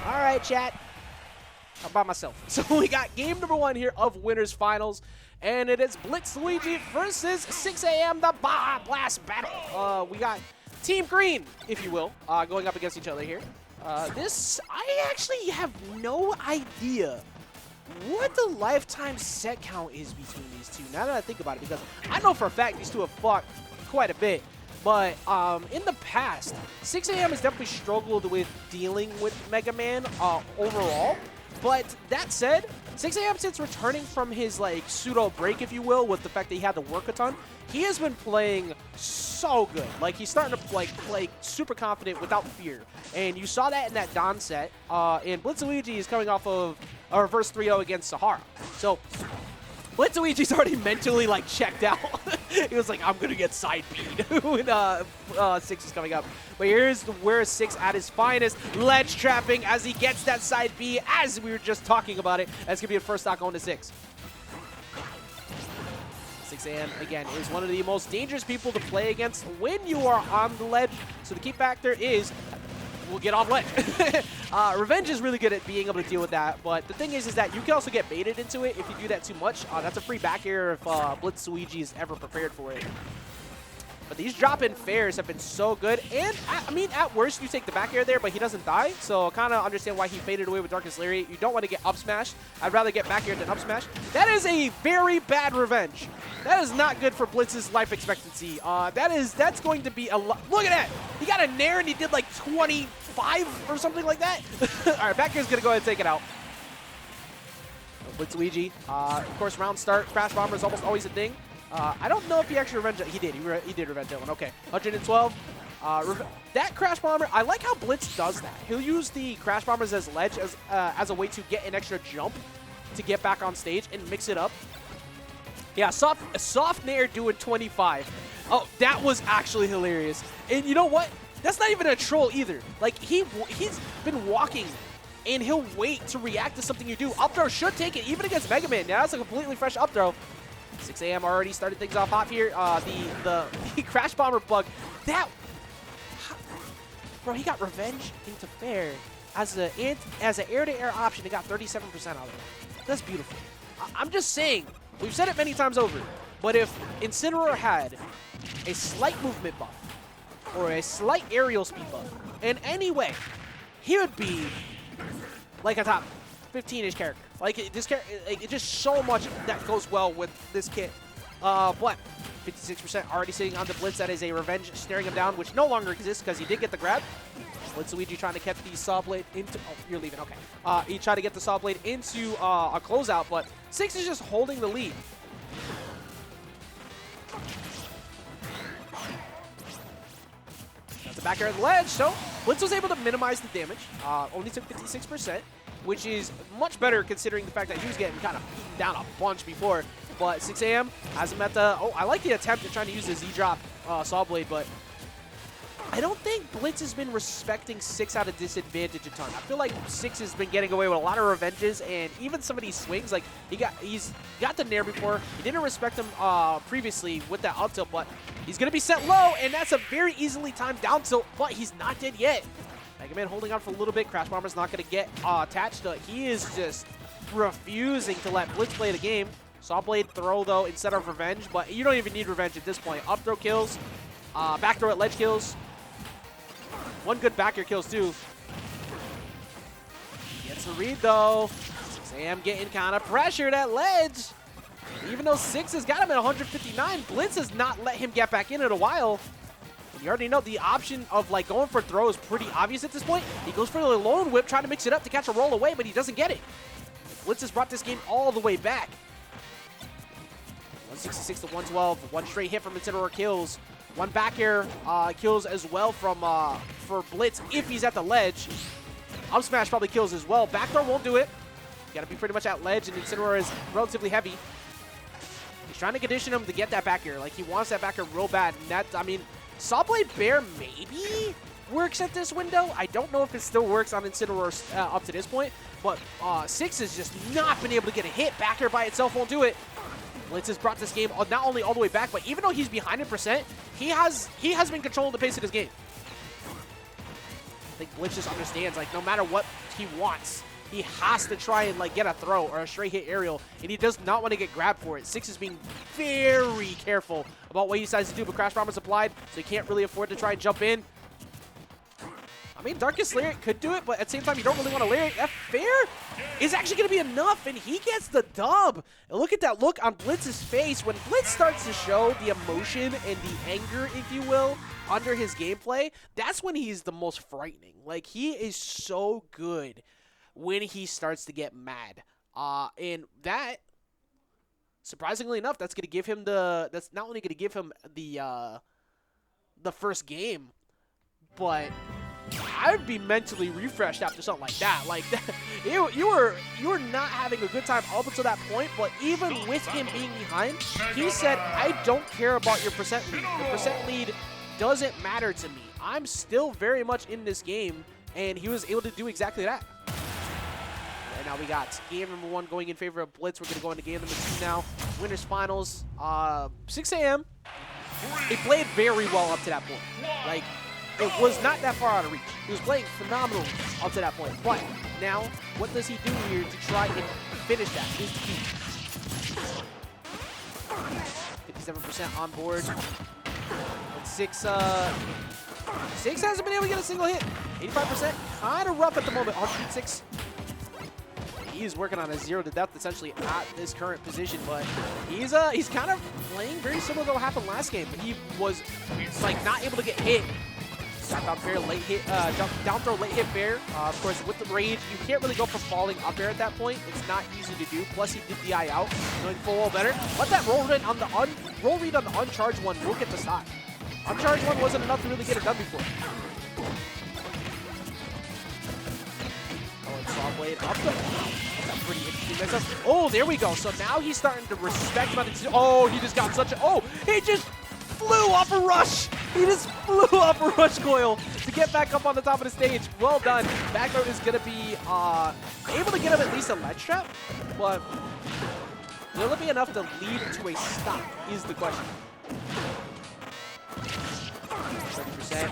All right, chat. I'm by myself. So we got game number 1 here of winners finals, and it is BlitzLuigy versus 6 AM, the Blast battle. We got Team Green, if you will, going up against each other here. I actually have no idea what the lifetime set count is between these two, now that I think about it, because I know for a fact these two have fought quite a bit. But in the past, 6 AM has definitely struggled with dealing with Mega Man overall. But that said, 6 AM, since returning from his like pseudo break, if you will, with the fact that he had to work a ton, he has been playing so good. Like, he's starting to play super confident without fear. And you saw that in that Don set. And BlitzLuigy is coming off of a reverse 3-0 against Sahara. So BlitzLuigy's already mentally like checked out. He was like, I'm gonna get side beat when 6 is coming up. But here's where 6 at his finest. Ledge trapping as he gets that side B, as we were just talking about it. That's gonna be a first stock going to 6. 6 AM, again, is one of the most dangerous people to play against when you are on the ledge. So the key factor is, we'll get off ledge. Revenge is really good at being able to deal with that, but the thing is that you can also get baited into it if you do that too much. That's a free back air if BlitzLuigy is ever prepared for it. But these drop-in fairs have been so good, and I mean, at worst, you take the back air there, but he doesn't die, so kind of understand why he faded away with Darkness Lariat. You don't want to get up smashed. I'd rather get back air than up smash. That is a very bad revenge. That is not good for Blitz's life expectancy. That's going to be a lot. Look at that. He got a nair and he did like 25 or something like that. All right, back air's going to go ahead and take it out. BlitzLuigy, of course, round start. Crash Bomber is almost always a thing. I don't know if he actually revenged it. He did. He did revenge that one. Okay. 112. That Crash Bomber, I like how Blitz does that. He'll use the Crash Bombers as ledge as a way to get an extra jump to get back on stage and mix it up. Yeah, soft nair doing 25. Oh, that was actually hilarious. And you know what? That's not even a troll either. Like, he's been walking, and he'll wait to react to something you do. Up throw should take it, even against Mega Man. Now, that's a completely fresh up throw. 6 AM already started things off hot here. The Crash Bomber bug, that, bro, he got revenge into fair as an air-to-air option. He got 37% out of it. That's beautiful. I'm just saying, we've said it many times over, but if Incineroar had a slight movement buff or a slight aerial speed buff in any way, he would be like a top 15-ish character. Like, this character, like, just so much that goes well with this kit. But 56% already sitting on the Blitz. That is a revenge staring him down, which no longer exists because he did get the grab. BlitzLuigy trying to get the saw blade into. Oh, you're leaving. Okay. He tried to get the saw blade into a closeout, but 6 is just holding the lead. That's a back air at the ledge. So Blitz was able to minimize the damage. Only took 56%. Which is much better considering the fact that he was getting kind of beaten down a bunch before. But 6 AM hasn't met the... Oh, I like the attempt at trying to use the Z-drop saw blade, but I don't think Blitz has been respecting 6 at a disadvantage a ton. I feel like 6 has been getting away with a lot of revenges, and even some of these swings, like he's got the nair before. He didn't respect him previously with that up tilt, but he's going to be set low, and that's a very easily timed down tilt, but he's not dead yet. Mega Man holding on for a little bit. Crash Bomber's not going to get attached to it. He is just refusing to let Blitz play the game. Saw blade throw, though, instead of revenge, but you don't even need revenge at this point. Up throw kills. Back throw at ledge kills. One good back air kills, too. Gets the read, though. 6 AM getting kind of pressured at ledge. Even though 6 has got him at 159, Blitz has not let him get back in a while. You already know the option of like going for throw is pretty obvious at this point. He goes for the lone whip, trying to mix it up to catch a roll away, but he doesn't get it. Blitz has brought this game all the way back. 166 to 112. One straight hit from Incineroar kills. One back air kills as well from for Blitz if he's at the ledge. Up smash probably kills as well. Back throw won't do it. Got to be pretty much at ledge, and Incineroar is relatively heavy. He's trying to condition him to get that back air. Like, he wants that back air real bad. And that, I mean, Sawblade Bear maybe works at this window. I don't know if it still works on Incineroar up to this point, but 6 has just not been able to get a hit. Back air by itself won't do it. Blitz has brought this game not only all the way back, but even though he's behind in percent, he has been controlling the pace of this game. think Blitz just understands, like, no matter what he wants, he has to try and, like, get a throw or a straight hit aerial, and he does not want to get grabbed for it. Six is being very careful about what he decides to do, but Crash Bomber's applied, so he can't really afford to try and jump in. I mean, Darkest Lariat could do it, but at the same time, you don't really want to Lariat. That fair is actually going to be enough, and he gets the dub. And look at that look on Blitz's face. When Blitz starts to show the emotion and the anger, if you will, under his gameplay, that's when he's the most frightening. Like, he is so good when he starts to get mad. And that, surprisingly enough, that's going to give him that's not only going to give him the first game, but I would be mentally refreshed after something like that. Like, you were not having a good time up until that point, but even with him being behind, he said, I don't care about your percent lead. The percent lead doesn't matter to me. I'm still very much in this game, and he was able to do exactly that. And now we got game number 1 going in favor of Blitz. We're going to go into game number 2 now. Winners finals, 6 a.m. He played very well up to that point. Like, it was not that far out of reach. He was playing phenomenal up to that point. But now, what does he do here to try and finish that? Is the key. 57% on board. And Six hasn't been able to get a single hit. 85%, kind of rough at the moment. 106. He's working on a 0 to death essentially at this current position, but he's kind of playing very similar to what happened last game. But he was like not able to get hit. Down fair, late hit, down throw, late hit fair. Of course, with the rage, you can't really go for falling up there at that point. It's not easy to do. Plus, he did DI out, going full wall better. But that roll read on the uncharged one will get the stock. Uncharged one wasn't enough to really get it done before. Oh, and Saw Blade up the. That's pretty interesting. That's oh, there we go. So now he's starting to respect him. Oh, he just got such a. Oh, he just flew off a rush. He just flew off a rush coil to get back up on the top of the stage. Well done. Back throw is going to be able to get him at least a ledge trap, but will it be enough to lead to a stop is the question. 30%.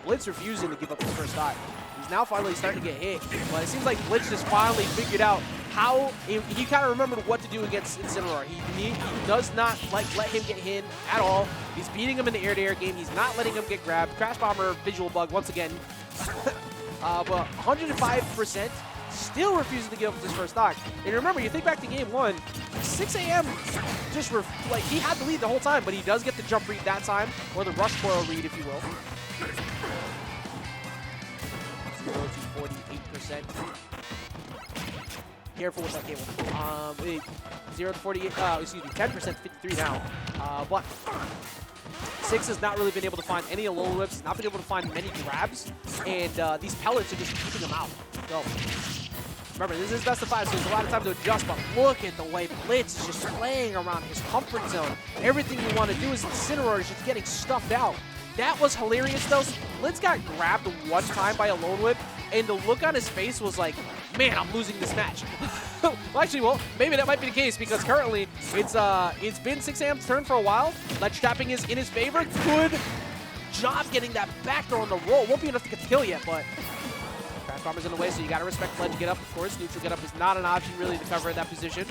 Blitz refusing to give up his first stock. He's now finally starting to get hit, but it seems like Blitz just finally figured out how he kind of remembered what to do against Incineroar. He does not let him get hit at all. He's beating him in the air-to-air game. He's not letting him get grabbed. Crash Bomber visual bug once again. But 105%, still refusing to give up his first stock. And remember, you think back to game 1, 6 a.m. just like he had the lead the whole time, but he does get the jump read that time, or the rush coil read, if you will. 0 to 48%. Careful with that cable. 0 to 48, excuse me, 10%, 53 now. But Six has not really been able to find any alone whips, not been able to find many grabs, and these pellets are just keeping him out. So remember, this is best of 5, so there's a lot of time to adjust, but look at the way Blitz is just playing around his comfort zone. Everything you want to do is Incineroar is just getting stuffed out. That was hilarious, though. Blitz got grabbed one time by a lone whip, and the look on his face was like, man, I'm losing this match. Well, actually, well, maybe that might be the case, because currently it's been 6 a.m.'s turn for a while. Ledge trapping is in his favor. Good job getting that back throw on the roll. Won't be enough to get the kill yet, but Crash Bomber's in the way, so you got to respect ledge get up, of course. Neutral get up is not an option, really, to cover that position.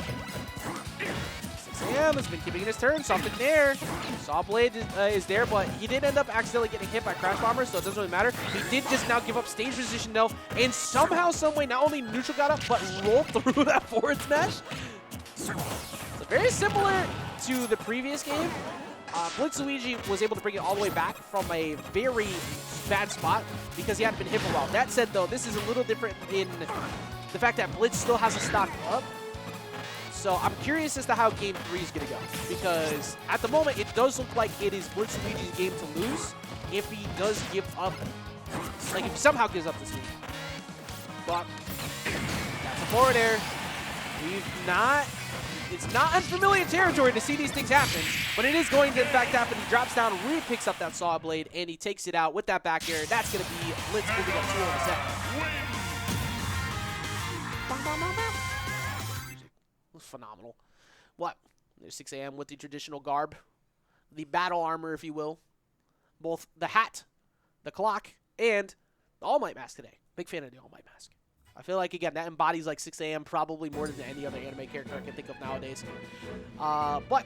6 a.m. has been keeping his turn. Something there. Saw Blade is there, but he did end up accidentally getting hit by Crash Bomber, so it doesn't really matter. He did just now give up stage position, though, and somehow, someway, not only neutral got up, but rolled through that forward smash. So very similar to the previous game. BlitzLuigy was able to bring it all the way back from a very bad spot because he hadn't been hit for a while. That said, though, this is a little different in the fact that Blitz still has a stock up. So I'm curious as to how Game 3 is going to go, because at the moment, it does look like it is BlitzLuigy's game to lose if he does give up, like if he somehow gives up this game. But that's a forward air. It's not unfamiliar territory to see these things happen, but it is going to in fact happen. He drops down, really picks up that Saw Blade, and he takes it out with that back air. That's going to be Blitz moving up 2 on the set. Phenomenal. What? There's 6 a.m. with the traditional garb, the battle armor, if you will. Both the hat, the clock, and The All Might mask today. Big fan of the All Might mask. I feel like, again, that embodies like 6 a.m. probably more than any other anime character I can think of nowadays. But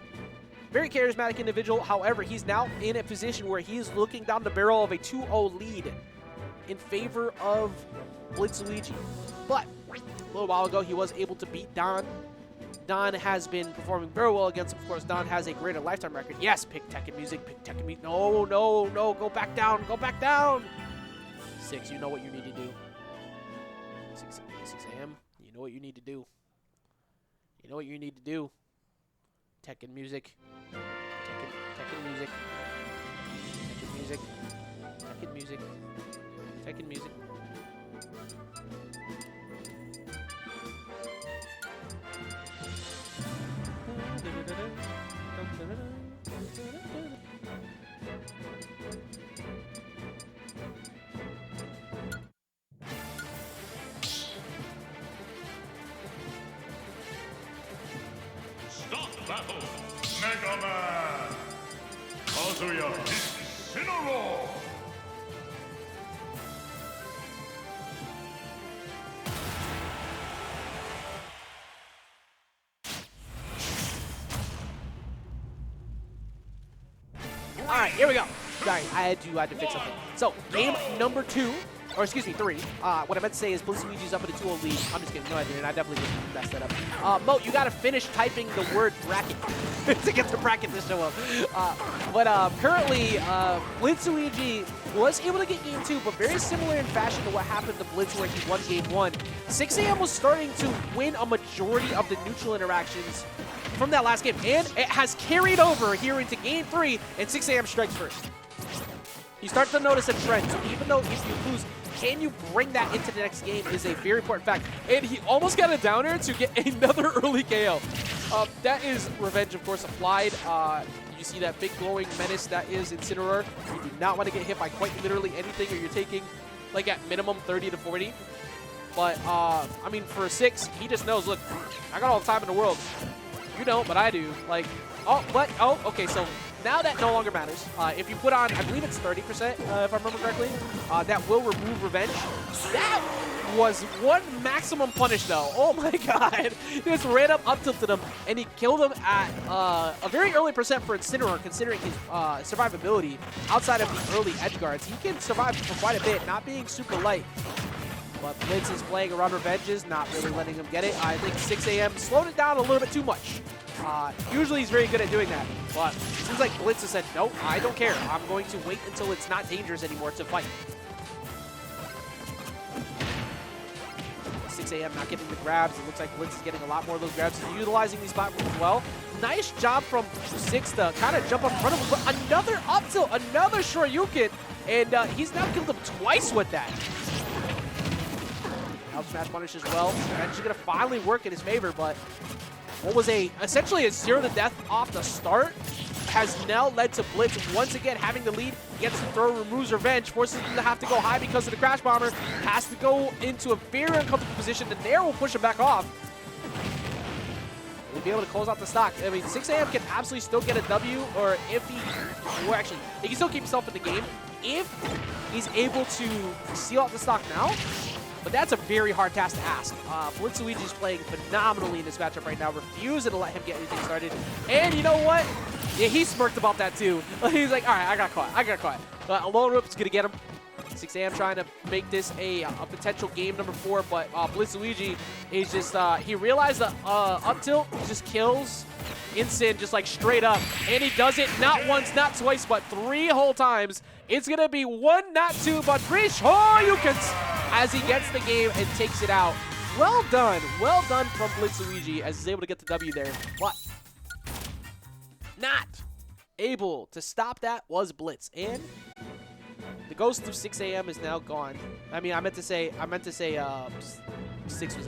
very charismatic individual. However, he's now in a position where he's looking down the barrel of a 2-0 lead in favor of BlitzLuigy. But a little while ago, he was able to beat Don. Don has been performing very well against him. Of course, Don has a greater lifetime record. Yes, pick Tekken music, pick Tekken music. No, no, no, go back down, go back down. 6, you know what you need to do. 6 a.m., you know what you need to do. You know what you need to do. Tekken music. Tekken music. Tekken music. Tekken music. Tekken music. Stop battle! Mega Man! Kazuya Incineroar! All right, here we go. Sorry, I had to fix something. So, game number 2, or excuse me, 3. What I meant to say is BlitzLuigy's up in a 2-0 lead. I'm just kidding. No, I didn't. I definitely didn't mess that up. Mo, you got to finish typing the word bracket to get the bracket to show up. Currently, BlitzLuigy was able to get game 2, but very similar in fashion to what happened to Blitz where he won game 1. 6 a.m. was starting to win a majority of the neutral interactions from that last game, and it has carried over here into game 3, and 6 a.m. strikes first. You start to notice a trend, so even though if you lose, can you bring that into the next game is a very important fact. And he almost got a downer to get another early KO. That is revenge, of course, applied. You see that big glowing menace that is Incineroar. You do not want to get hit by quite literally anything, or you're taking, like, at minimum 30 to 40. But, I mean, for a 6, he just knows, look, I got all the time in the world. You don't, but I do. Like, okay, so now that no longer matters. If you put on, I believe it's 30%, if I remember correctly, that will remove revenge. That was one maximum punish, though. Oh my god. He just ran up tilted him, and he killed him at a very early percent for Incineroar, considering his survivability outside of the early edge guards. He can survive for quite a bit, not being super light. But Blitz is playing around revenges, not really letting him get it. I think 6 a.m. slowed it down a little bit too much. Usually he's very good at doing that, but it seems like Blitz has said, nope, I don't care. I'm going to wait until it's not dangerous anymore to fight. 6 a.m. not getting the grabs. It looks like Blitz is getting a lot more of those grabs. He's utilizing these platforms as well. Nice job from 6 to kind of jump up in front of him, but another up tilt, another Shoryuken, and he's now killed him twice with that. Up smash punish as well. Eventually going to finally work in his favor, but what was essentially a 0 to death off the start has now led to Blitz once again having the lead. Gets the throw, removes revenge, forces him to have to go high because of the Crash Bomber. Has to go into a very uncomfortable position. The Nair will push him back off. He'll be able to close out the stock. I mean, 6 a.m. can absolutely still get a W, or if he, or actually, he can still keep himself in the game if he's able to seal out the stock now. But that's a very hard task to ask. BlitzLuigy is playing phenomenally in this matchup right now, refusing to let him get anything started. And you know what? Yeah, he smirked about that too. He's like, all right, I got caught. Alone Roop's going to get him. 6 a.m. trying to make this a potential game number 4, but BlitzLuigy is just, he realized that up tilt just kills Incin just like straight up. And he does it not once, not twice, but 3 whole times. It's going to be 1, not 2, but 3 Shoryukens as he gets the game and takes it out. Well done from BlitzLuigy as he's able to get the W there. But not able to stop that was Blitz. And the ghost of 6 a.m. is now gone. I mean, I meant to say 6 was